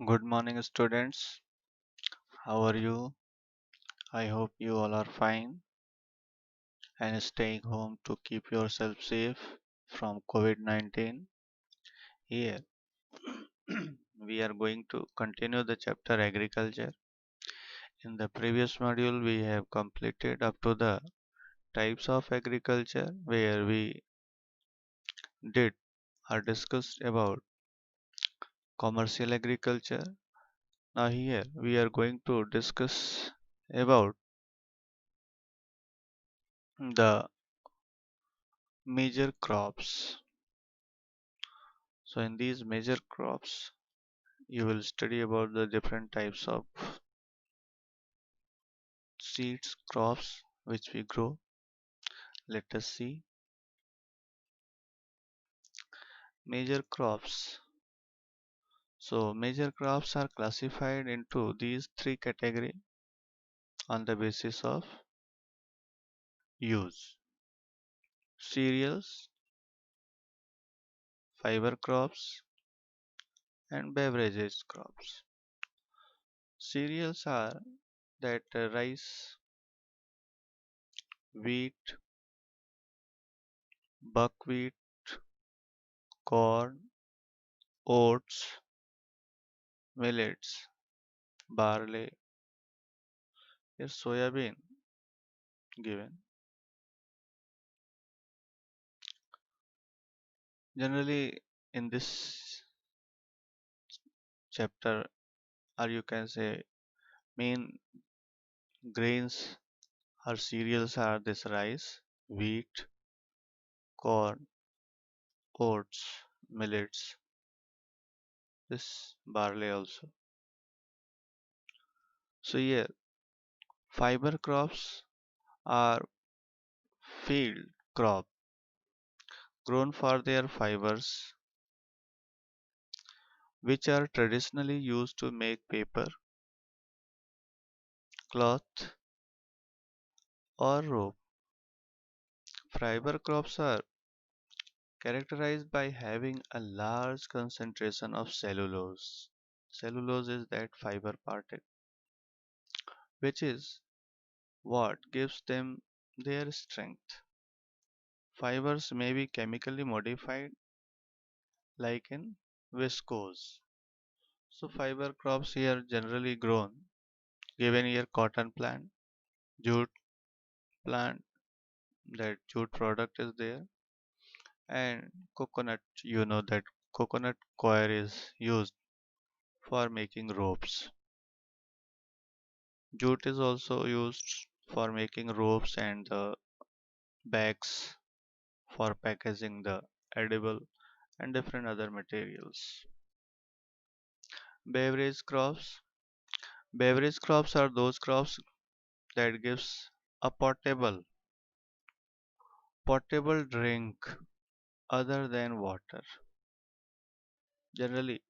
Good morning, students. How are you? I hope you all are fine and staying home to keep yourself safe from COVID-19. Here, we are going to continue the chapter agriculture. In the previous module, we have completed up to the types of agriculture where we did or discussed about commercial agriculture. Now, here we are going to discuss about the major crops. So in these major crops, you will study about the different types of seeds, crops which we grow. Let us see major crops. So major crops are classified into these three categories on the basis of use. Cereals, fiber crops, and beverages crops. Cereals are that rice, wheat, buckwheat, corn, oats, millets, barley, is soybean given. Generally, in this chapter, or you can say main grains or cereals are this rice, wheat, corn, oats, millets, this barley also. So here, fiber crops are field crop grown for their fibers, which are traditionally used to make paper, cloth, or rope. Fiber crops are characterized by having a large concentration of cellulose. Cellulose is that fiber particle, which is what gives them their strength. Fibers may be chemically modified, like in viscose. So, fiber crops here generally grown, given here cotton plant, jute plant, that jute product is there, and coconut. You know that coconut coir is used for making ropes. Jute is also used for making ropes and the bags for packaging the edible and different other materials. Beverage crops. Beverage crops are those crops that gives a potable drink other than water. Generally,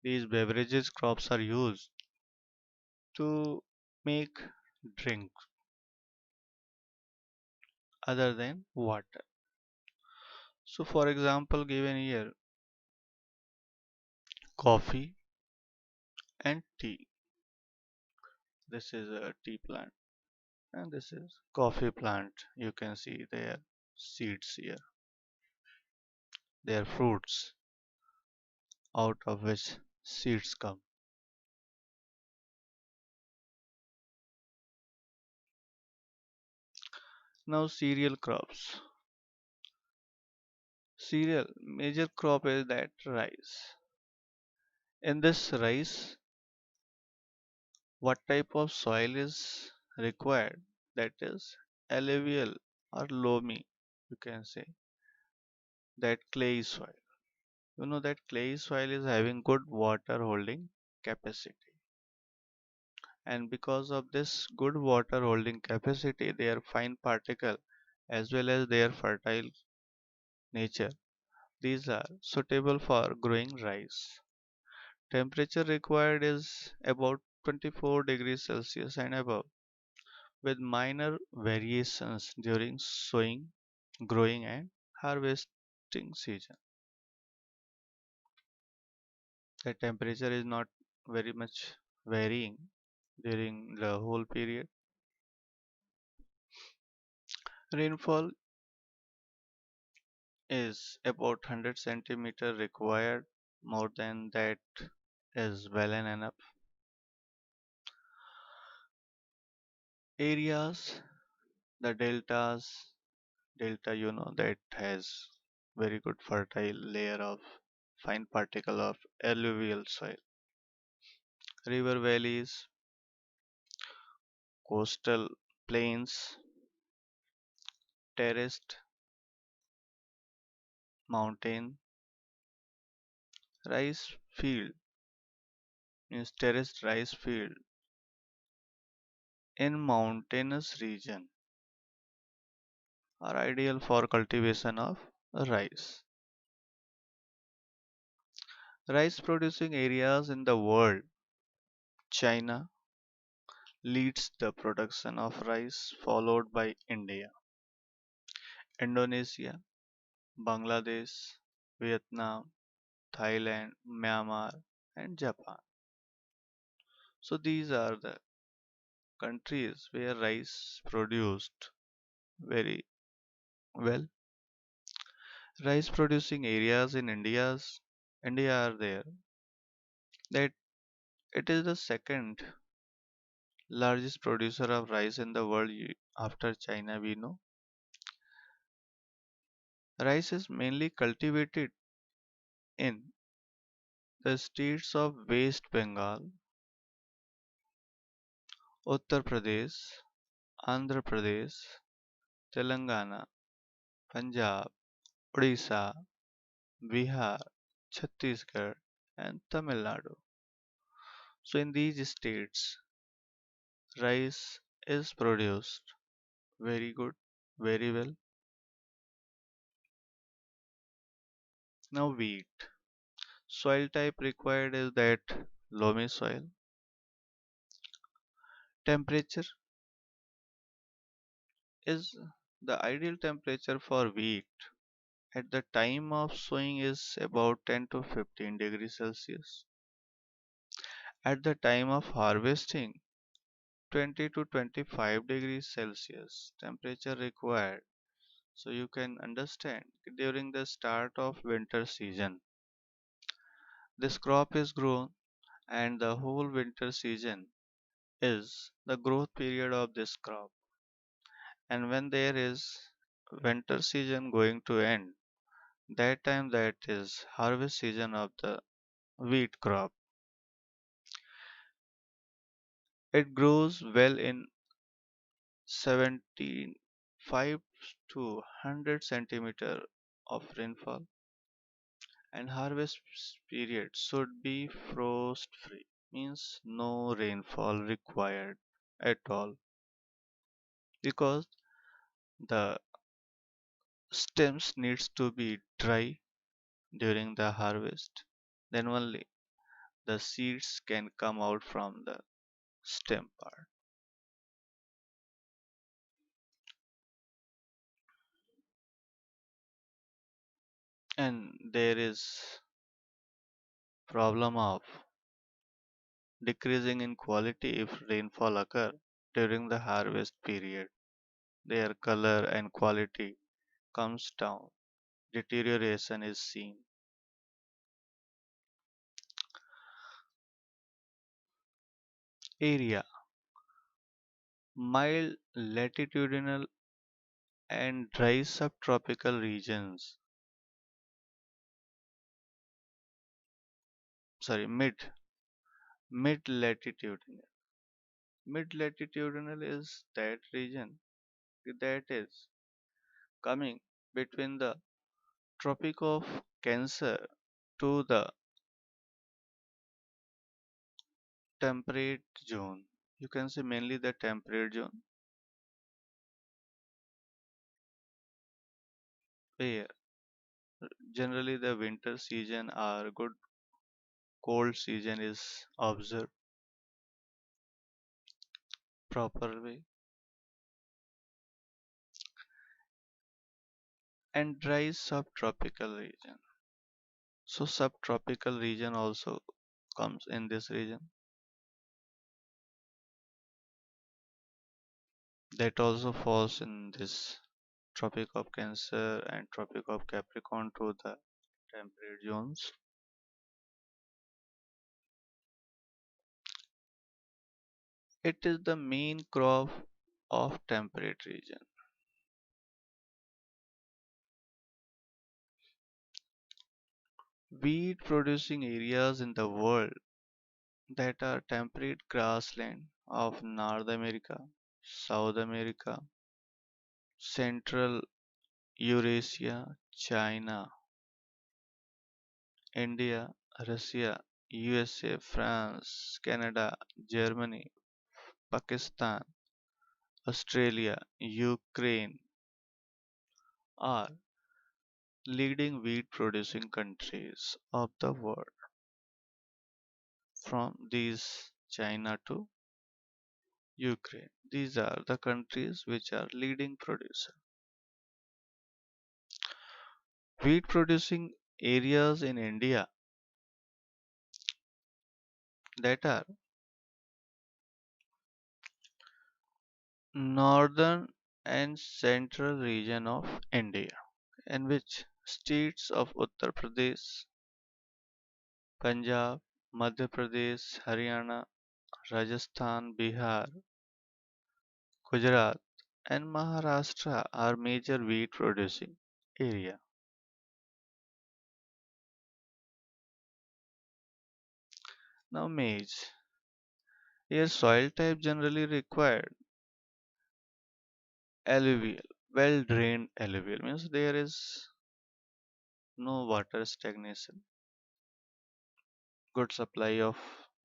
these beverages crops are used to make drink other than water. So for example given here coffee and tea. This is a tea plant and this is coffee plant. You can see their seeds here. They are fruits out of which seeds come. Now cereal crops. Cereal major crop is that rice. In this rice, what type of soil is required? That is alluvial or loamy, you can say, that clay soil. You know that clay soil is having good water holding capacity, and because of this good water holding capacity, their fine particle as well as their fertile nature, these are suitable for growing rice. Temperature required is about 24 degrees Celsius and above, with minor variations during sowing, growing, and harvesting season. The temperature is not very much varying during the whole period. Rainfall is about 100 centimeter required, more than that is well and enough. Areas, the delta that has very good fertile layer of fine particle of alluvial soil. River valleys, coastal plains, terraced mountain, rice field means terraced rice field in mountainous region are ideal for cultivation of rice. Rice producing areas in the world. China leads the production of rice, followed by India, Indonesia, Bangladesh, Vietnam, Thailand, Myanmar, and Japan. So these are the countries where rice produced very well. Rice producing areas in India are there. That it is the second largest producer of rice in the world after China, we know. Rice is mainly cultivated in the states of West Bengal, Uttar Pradesh, Andhra Pradesh, Telangana, Punjab, Odisha, Bihar, Chhattisgarh, and Tamil Nadu. So in these states, rice is produced very good, very well. Now wheat. Soil type required is that loamy soil. Temperature is the ideal temperature for wheat at the time of sowing is about 10 to 15 degrees Celsius. At the time of harvesting, 20 to 25 degrees Celsius temperature required. So you can understand during the start of winter season, this crop is grown and the whole winter season is the growth period of this crop. And when there is winter season going to end, that time that is harvest season of the wheat crop. It grows well in 75 to 100 centimeter of rainfall, and harvest period should be frost free, means no rainfall required at all, because the stems needs to be dry during the harvest, then only the seeds can come out from the stem part. And there is problem of decreasing in quality if rainfall occur during the harvest period. Their color and quality comes down. Deterioration is seen. Area: mild latitudinal and dry subtropical regions. Sorry, mid latitudinal. Mid latitudinal is that region that is coming between the Tropic of Cancer to the temperate zone. You can say mainly the temperate zone, where generally the winter season or good cold season is observed proper way, and dry subtropical region. So subtropical region also comes in this region. That also falls in this Tropic of Cancer and Tropic of Capricorn to the temperate zones. It is the main crop of temperate region. Wheat producing areas in the world that are temperate grassland of North America, South America, Central Eurasia, China, India, Russia, USA, France, Canada, Germany, Pakistan, Australia, Ukraine are leading wheat producing countries of the world. From these, China to Ukraine. These are the countries which are leading producer. Wheat producing areas in India that are northern and central region of India, in which states of Uttar Pradesh, Punjab, Madhya Pradesh, Haryana, Rajasthan, Bihar, Gujarat, and Maharashtra are major wheat producing area. Now maize. Here soil type generally required alluvial, well drained alluvial means there is no water stagnation. Good supply of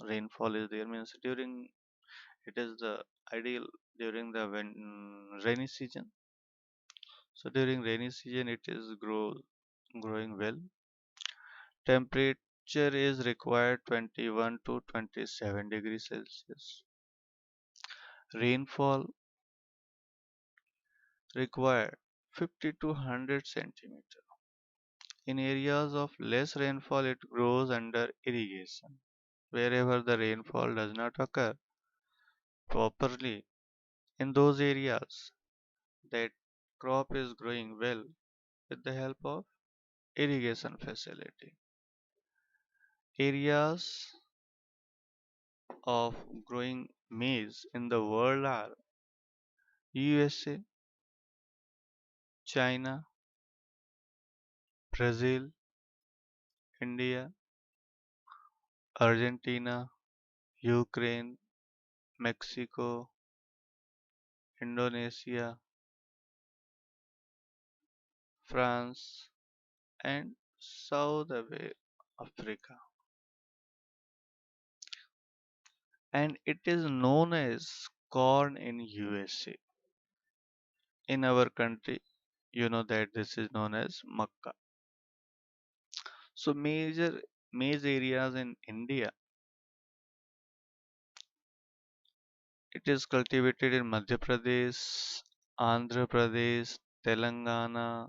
rainfall is there means during it is the ideal during the rainy season. So during rainy season it is growing well. Temperature is required 21 to 27 degrees Celsius. Rainfall required 50 to 100 centimeter. In areas of less rainfall it grows under irrigation. Wherever the rainfall does not occur properly in those areas, that crop is growing well with the help of irrigation facility. Areas of growing maize in the world are USA, China, Brazil, India, Argentina, Ukraine, Mexico, Indonesia, France, and South Africa. And it is known as corn in USA. In our country, you know that this is known as Makkah. So major maize areas in India, it is cultivated in Madhya Pradesh, Andhra Pradesh, Telangana,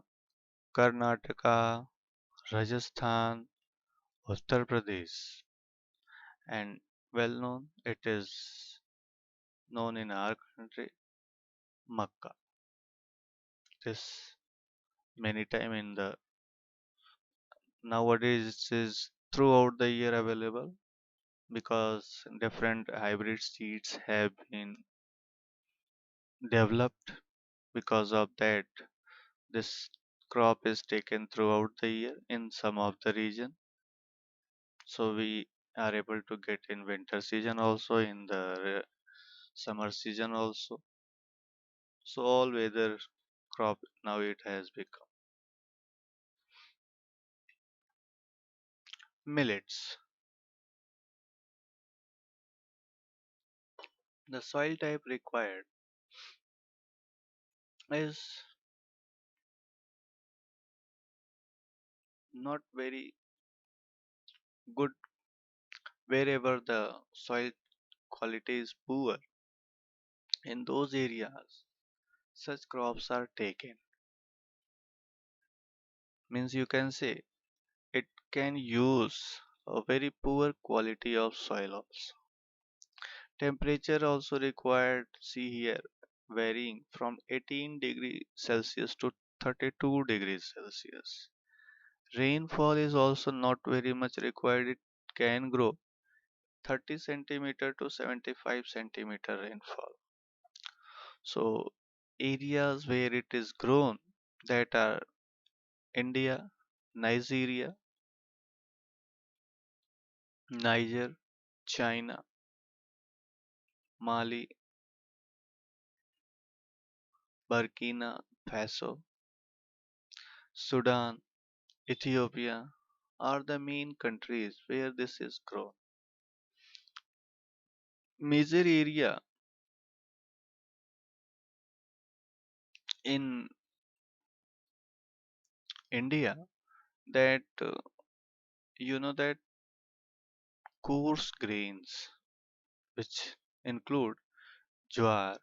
Karnataka, Rajasthan, Uttar Pradesh, and well known it is known in our country Makkah. This many time in the nowadays it is throughout the year available because different hybrid seeds have been developed. Because of that, this crop is taken throughout the year in some of the region. So we are able to get in winter season also in the summer season also. So all weather crop now it has become. Millets. The soil type required is not very good wherever the soil quality is poor. In those areas, such crops are taken. Means you can say it can use a very poor quality of soil also. Temperature also required, see here, varying from 18 degrees Celsius to 32 degrees Celsius. Rainfall is also not very much required. It can grow 30 centimeter to 75 centimeter rainfall. So areas where it is grown, that are India, Nigeria, Niger, China, Mali, Burkina Faso, Sudan, Ethiopia are the main countries where this is grown. Major area in India that that coarse grains, which include jowar,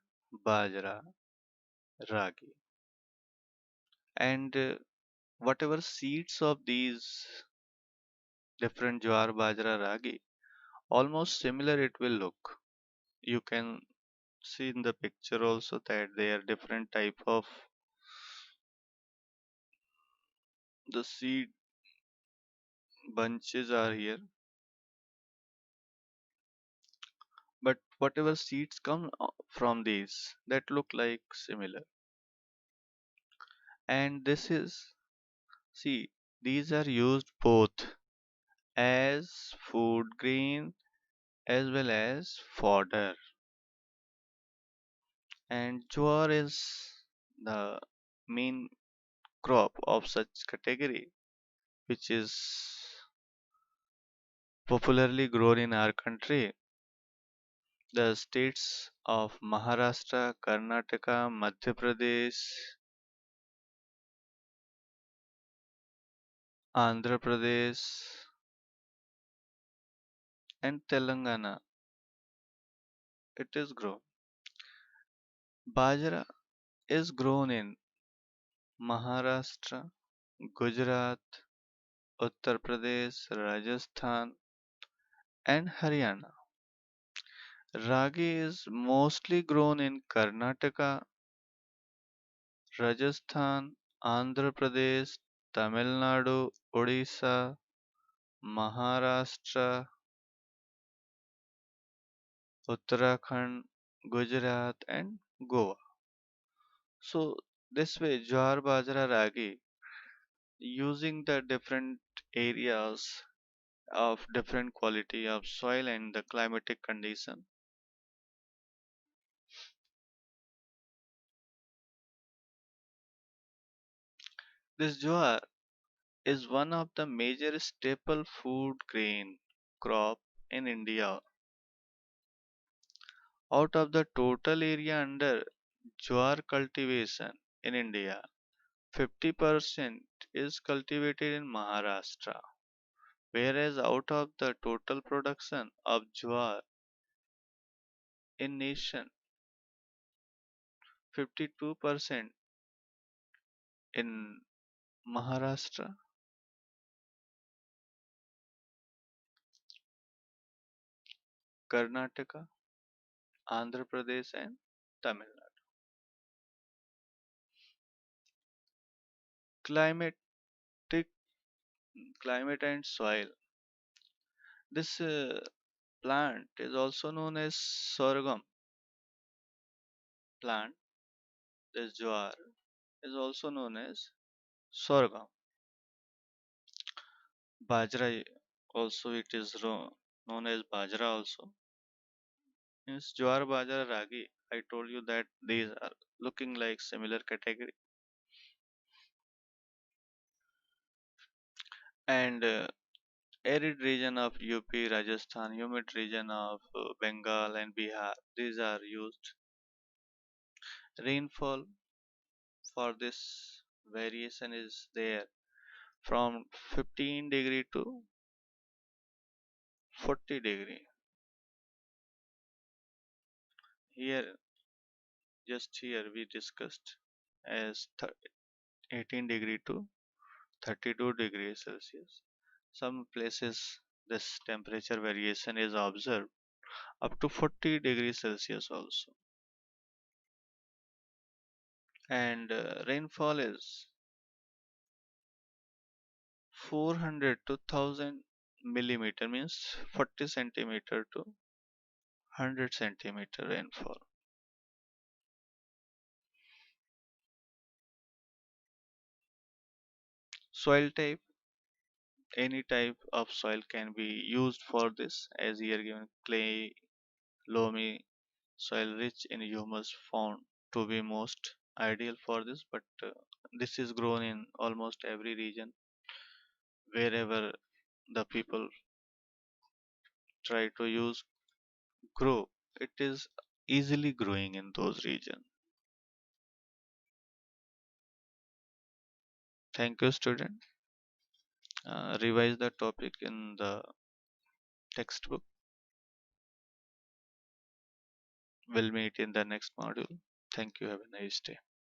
bajra, ragi, and whatever seeds of these different jowar, bajra, ragi, almost similar it will look. You can see in the picture also that they are different type of the seed bunches are here, but whatever seeds come from these that look like similar. And this is, see, these are used both as food grain as well as fodder. And jowar is the main crop of such category, which is popularly grown in our country. The states of Maharashtra, Karnataka, Madhya Pradesh, Andhra Pradesh, and Telangana, it is grown. Bajra is grown in Maharashtra, Gujarat, Uttar Pradesh, Rajasthan, and Haryana. Ragi is mostly grown in Karnataka, Rajasthan, Andhra Pradesh, Tamil Nadu, Odisha, Maharashtra, Uttarakhand, Gujarat, and Goa. So this way, Jawar, Bajra, Ragi, using the different areas of different quality of soil and the climatic condition. This jowar is one of the major staple food grain crop in India. Out of the total area under jowar cultivation in India, 50% is cultivated in Maharashtra, whereas out of the total production of jowar in nation, 52% in Maharashtra, Karnataka, Andhra Pradesh, and Tamil Nadu. Climatic climate and soil. This plant is also known as sorghum plant. This jowar is also known as sorghum. Bajra also it is known as bajra also. Means jowar, bajra, ragi. I told you that these are looking like similar category. And arid region of UP, Rajasthan, humid region of Bengal and Bihar. These are used. Rainfall for this variation is there from 15 degree to 40 degree. Here, just here we discussed as 18 degree to 32 degrees Celsius. Some places This temperature variation is observed up to 40 degrees Celsius also. And rainfall is 400 to 1000 millimeter, means 40 centimeter to 100 centimeter rainfall. Soil type, any type of soil can be used for this, as here given clay, loamy soil rich in humus found to be most ideal for this, but this is grown in almost every region wherever the people try to use grow, it is easily growing in those regions. Thank you, student. Revise the topic in the textbook. We'll meet in the next module. Thank you. Have a nice day.